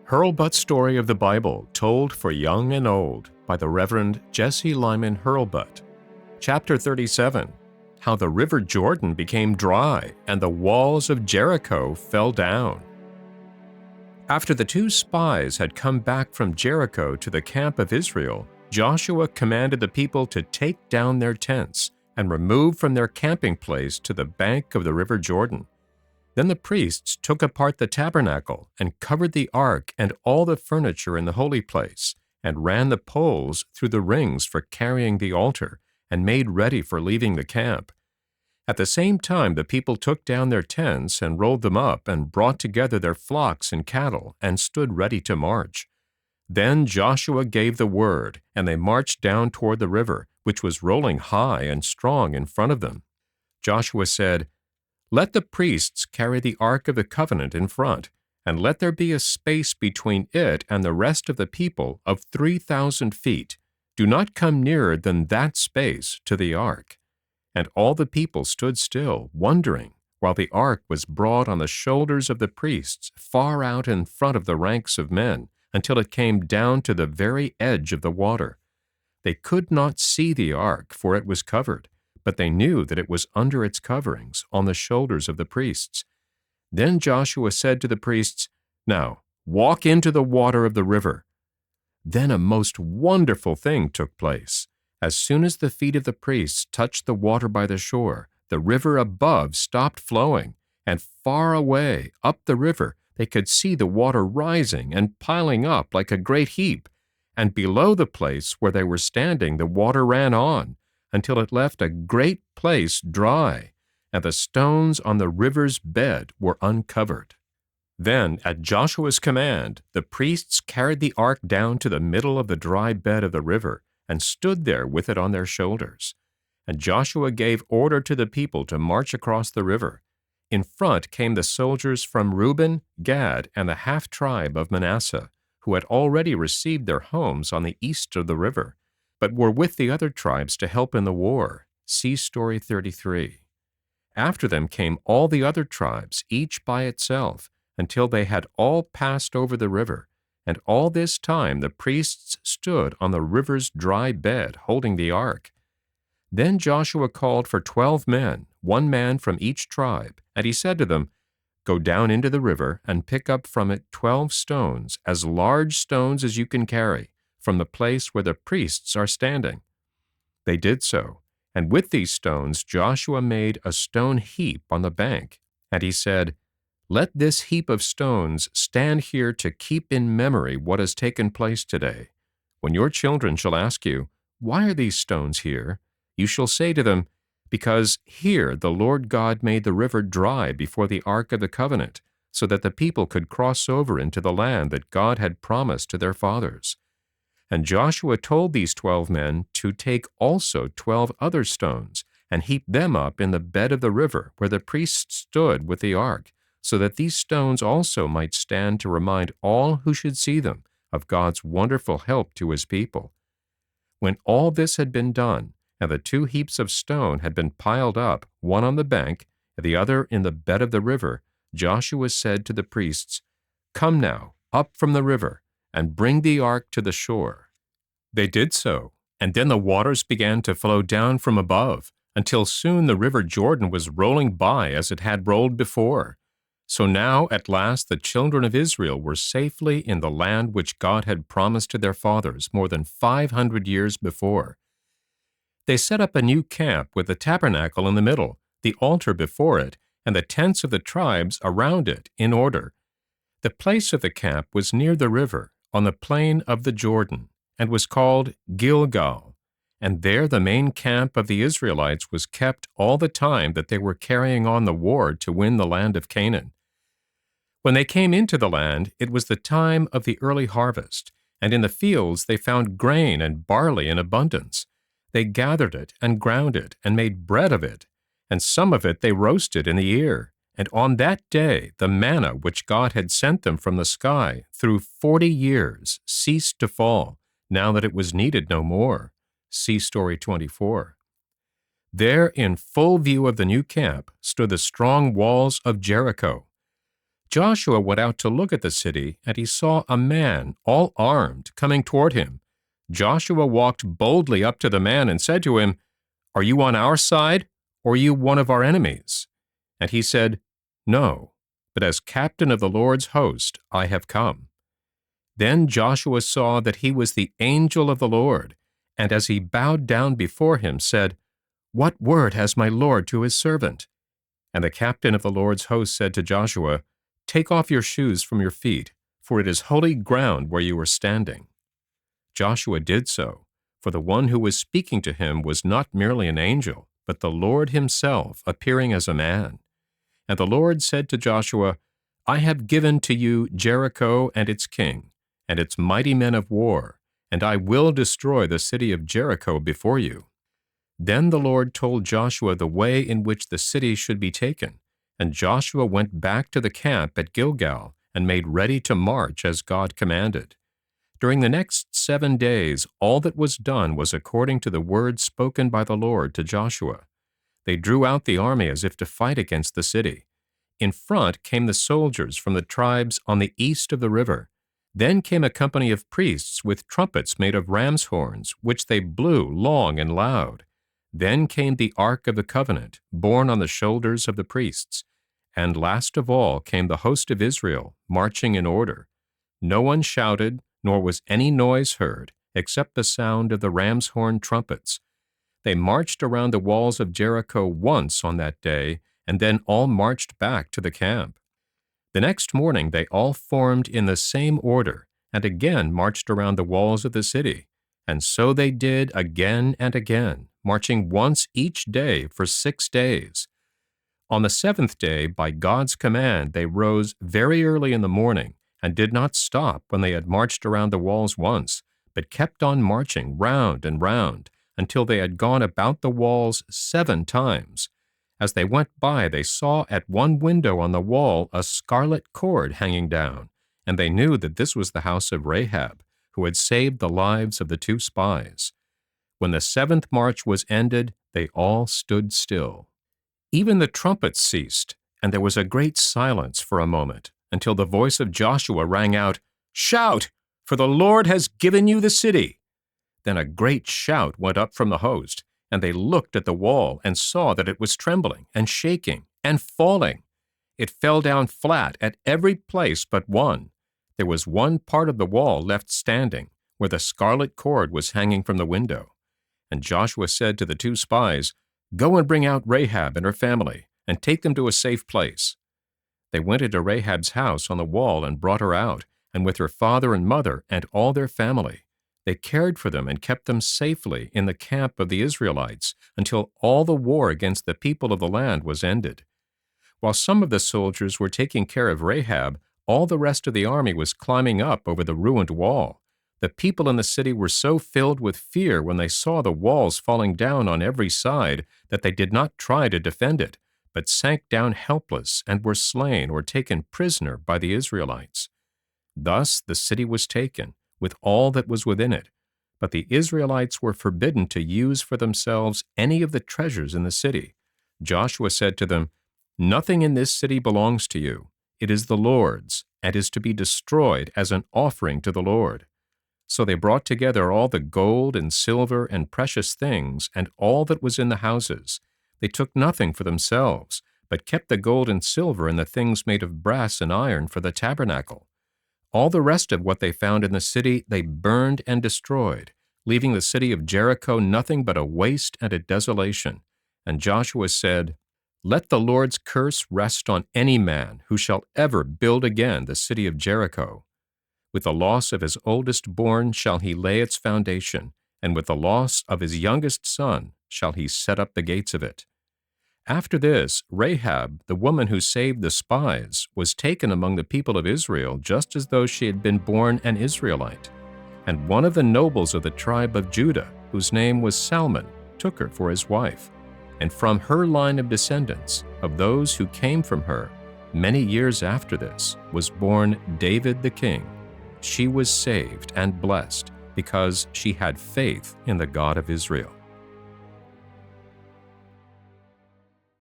Hurlbut's Story of the Bible, told for young and old, by the Reverend Jesse Lyman Hurlbut. Chapter 37, How the River Jordan became dry and the walls of Jericho fell down. After the two spies had come back from Jericho to the camp of Israel, Joshua commanded the people to take down their tents and remove from their camping place to the bank of the River Jordan. Then the priests took apart the tabernacle and covered the ark and all the furniture in the holy place, and ran the poles through the rings for carrying the altar, and made ready for leaving the camp. At the same time the people took down their tents and rolled them up, and brought together their flocks and cattle, and stood ready to march. Then Joshua gave the word, and they marched down toward the river, which was rolling high and strong in front of them. Joshua said, "Let the priests carry the Ark of the Covenant in front, and let there be a space between it and the rest of the people of 3,000 feet. Do not come nearer than that space to the ark." And all the people stood still, wondering, while the ark was brought on the shoulders of the priests far out in front of the ranks of men, until it came down to the very edge of the water. They could not see the ark, for it was covered, but they knew that it was under its coverings, on the shoulders of the priests. Then Joshua said to the priests, "Now, walk into the water of the river." Then a most wonderful thing took place. As soon as the feet of the priests touched the water by the shore, the river above stopped flowing, and far away, up the river, they could see the water rising and piling up like a great heap, and below the place where they were standing the water ran on, until it left a great place dry, and the stones on the river's bed were uncovered. Then, at Joshua's command, the priests carried the ark down to the middle of the dry bed of the river, and stood there with it on their shoulders. And Joshua gave order to the people to march across the river. In front came the soldiers from Reuben, Gad, and the half-tribe of Manasseh, who had already received their homes on the east of the river, but were with the other tribes to help in the war. See Story 33. After them came all the other tribes, each by itself, until they had all passed over the river, and all this time the priests stood on the river's dry bed, holding the ark. Then Joshua called for 12 men, one man from each tribe, and he said to them, "Go down into the river and pick up from it 12 stones, as large stones as you can carry, from the place where the priests are standing." They did so, and with these stones Joshua made a stone heap on the bank, and he said, "Let this heap of stones stand here to keep in memory what has taken place today. When your children shall ask you, 'Why are these stones here?' you shall say to them, 'Because here the Lord God made the river dry before the Ark of the Covenant, so that the people could cross over into the land that God had promised to their fathers.' And Joshua told these 12 men to take also 12 other stones, and heap them up in the bed of the river where the priests stood with the ark, so that these stones also might stand to remind all who should see them of God's wonderful help to his people. When all this had been done, and the 2 heaps of stone had been piled up, one on the bank, and the other in the bed of the river, Joshua said to the priests, "Come now, up from the river, and bring the ark to the shore." They did so, and then the waters began to flow down from above, until soon the river Jordan was rolling by as it had rolled before. So now at last the children of Israel were safely in the land which God had promised to their fathers more than 500 years before. They set up a new camp with the tabernacle in the middle, the altar before it, and the tents of the tribes around it in order. The place of the camp was near the river, on the plain of the Jordan, and was called Gilgal, and there the main camp of the Israelites was kept all the time that they were carrying on the war to win the land of Canaan. When they came into the land, it was the time of the early harvest, and in the fields they found grain and barley in abundance. They gathered it and ground it and made bread of it, and some of it they roasted in the ear. And on that day the manna which God had sent them from the sky through 40 years ceased to fall, now that it was needed no more. See Story 24. There, in full view of the new camp, stood the strong walls of Jericho. Joshua went out to look at the city, and he saw a man, all armed, coming toward him. Joshua walked boldly up to the man and said to him, "Are you on our side, or are you one of our enemies?" And he said, "No, but as captain of the Lord's host I have come." Then Joshua saw that he was the angel of the Lord, and as he bowed down before him, said, "What word has my Lord to his servant?" And the captain of the Lord's host said to Joshua, "Take off your shoes from your feet, for it is holy ground where you are standing." Joshua did so, for the one who was speaking to him was not merely an angel, but the Lord himself appearing as a man. And the Lord said to Joshua, "I have given to you Jericho and its king, and its mighty men of war, and I will destroy the city of Jericho before you." Then the Lord told Joshua the way in which the city should be taken, and Joshua went back to the camp at Gilgal and made ready to march as God commanded. During the next 7 days, all that was done was according to the word spoken by the Lord to Joshua. They drew out the army as if to fight against the city. In front came the soldiers from the tribes on the east of the river. Then came a company of priests with trumpets made of ram's horns, which they blew long and loud. Then came the Ark of the Covenant, borne on the shoulders of the priests. And last of all came the host of Israel, marching in order. No one shouted, nor was any noise heard, except the sound of the ram's horn trumpets. They marched around the walls of Jericho once on that day, and then all marched back to the camp. The next morning they all formed in the same order, and again marched around the walls of the city. And so they did again and again, marching once each day for 6 days. On the 7th day, by God's command, they rose very early in the morning, and did not stop when they had marched around the walls once, but kept on marching round and round, until they had gone about the walls 7 times. As they went by, they saw at one window on the wall a scarlet cord hanging down, and they knew that this was the house of Rahab, who had saved the lives of the 2 spies. When the 7th march was ended, they all stood still. Even the trumpets ceased, and there was a great silence for a moment, until the voice of Joshua rang out, "Shout, for the Lord has given you the city." Then a great shout went up from the host, and they looked at the wall and saw that it was trembling and shaking and falling. It fell down flat at every place but one. There was one part of the wall left standing, where the scarlet cord was hanging from the window. And Joshua said to the 2 spies, "Go and bring out Rahab and her family, and take them to a safe place." They went into Rahab's house on the wall and brought her out, and with her father and mother and all their family. They cared for them and kept them safely in the camp of the Israelites until all the war against the people of the land was ended. While some of the soldiers were taking care of Rahab, all the rest of the army was climbing up over the ruined wall. The people in the city were so filled with fear when they saw the walls falling down on every side that they did not try to defend it, but sank down helpless and were slain or taken prisoner by the Israelites. Thus the city was taken, with all that was within it. But the Israelites were forbidden to use for themselves any of the treasures in the city. Joshua said to them, "Nothing in this city belongs to you. It is the Lord's, and is to be destroyed as an offering to the Lord." So they brought together all the gold and silver and precious things, and all that was in the houses. They took nothing for themselves, but kept the gold and silver and the things made of brass and iron for the tabernacle. All the rest of what they found in the city they burned and destroyed, leaving the city of Jericho nothing but a waste and a desolation. And Joshua said, "Let the Lord's curse rest on any man who shall ever build again the city of Jericho. With the loss of his oldest born shall he lay its foundation, and with the loss of his youngest son shall he set up the gates of it." After this, Rahab, the woman who saved the spies, was taken among the people of Israel just as though she had been born an Israelite. And one of the nobles of the tribe of Judah, whose name was Salmon, took her for his wife. And from her line of descendants, of those who came from her, many years after this, was born David the king. She was saved and blessed because she had faith in the God of Israel.